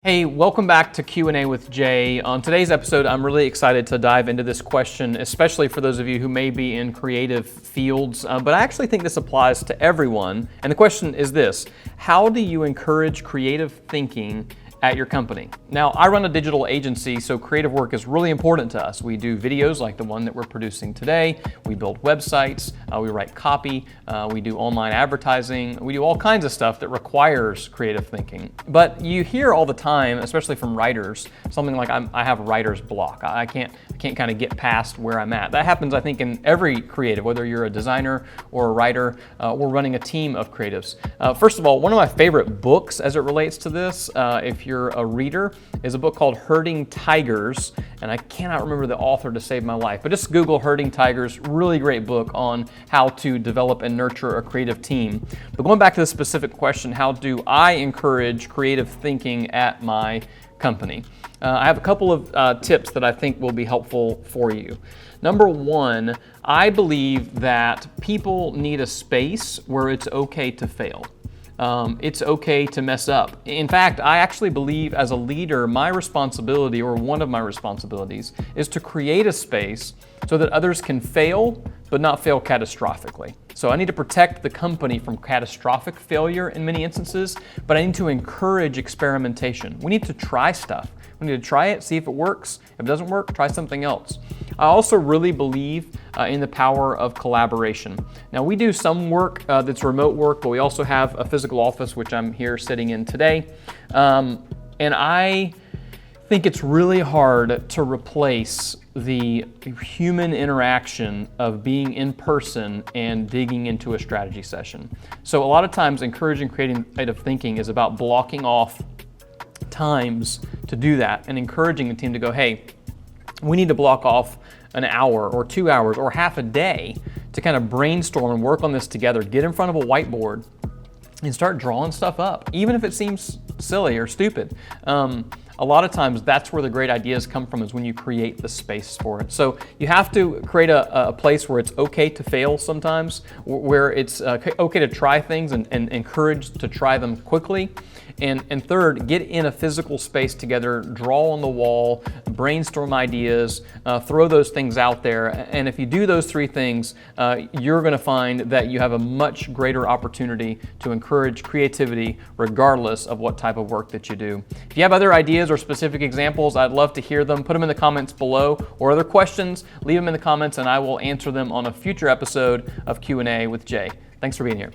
Hey, welcome back to Q&A with Jay. On today's episode, I'm really excited to dive into this question, especially for those of you who may be in creative fields, but I actually think this applies to everyone. And the question is this: how do you encourage creative thinking at your company? Now, I run a digital agency, so creative work is really important to us. We do videos like the one that we're producing today. We build websites, we write copy, we do online advertising, we do all kinds of stuff that requires creative thinking. But you hear all the time, especially from writers, something like I have writer's block. I can't kind of get past where I'm at. That happens, I think, in every creative, whether you're a designer or a writer. We're running a team of creatives. First of all, one of my favorite books as it relates to this, if you're a reader, is a book called Herding Tigers, and I cannot remember the author to save my life, but just Google Herding Tigers. Really great book on how to develop and nurture a creative team. But going back to the specific question, how do I encourage creative thinking at my company? I have a couple of tips that I think will be helpful for you. Number one, I believe that people need a space where it's okay to fail. It's okay to mess up. In fact, I actually believe as a leader, my responsibility, or one of my responsibilities, is to create a space so that others can fail, but not fail catastrophically. So I need to protect the company from catastrophic failure in many instances, but I need to encourage experimentation. We need to try stuff. We need to try it, see if it works. If it doesn't work, try something else. I also really believe in the power of collaboration. Now, we do some work that's remote work, but we also have a physical office, which I'm here sitting in today. And I think it's really hard to replace the human interaction of being in person and digging into a strategy session. So a lot of times, encouraging creative thinking is about blocking off times to do that and encouraging the team to go, hey, we need to block off an hour or 2 hours or half a day to kind of brainstorm and work on this together. Get in front of a whiteboard and start drawing stuff up, even if it seems silly or stupid. A lot of times that's where the great ideas come from, is when you create the space for it. So you have to create a place where it's okay to fail sometimes, where it's okay to try things and encouraged to try them quickly. And third, get in a physical space together, draw on the wall, brainstorm ideas, throw those things out there. And if you do those three things, you're gonna find that you have a much greater opportunity to encourage creativity regardless of what type of work that you do. If you have other ideas or specific examples, I'd love to hear them. Put them in the comments below, or other questions, leave them in the comments and I will answer them on a future episode of Q&A with Jay. Thanks for being here.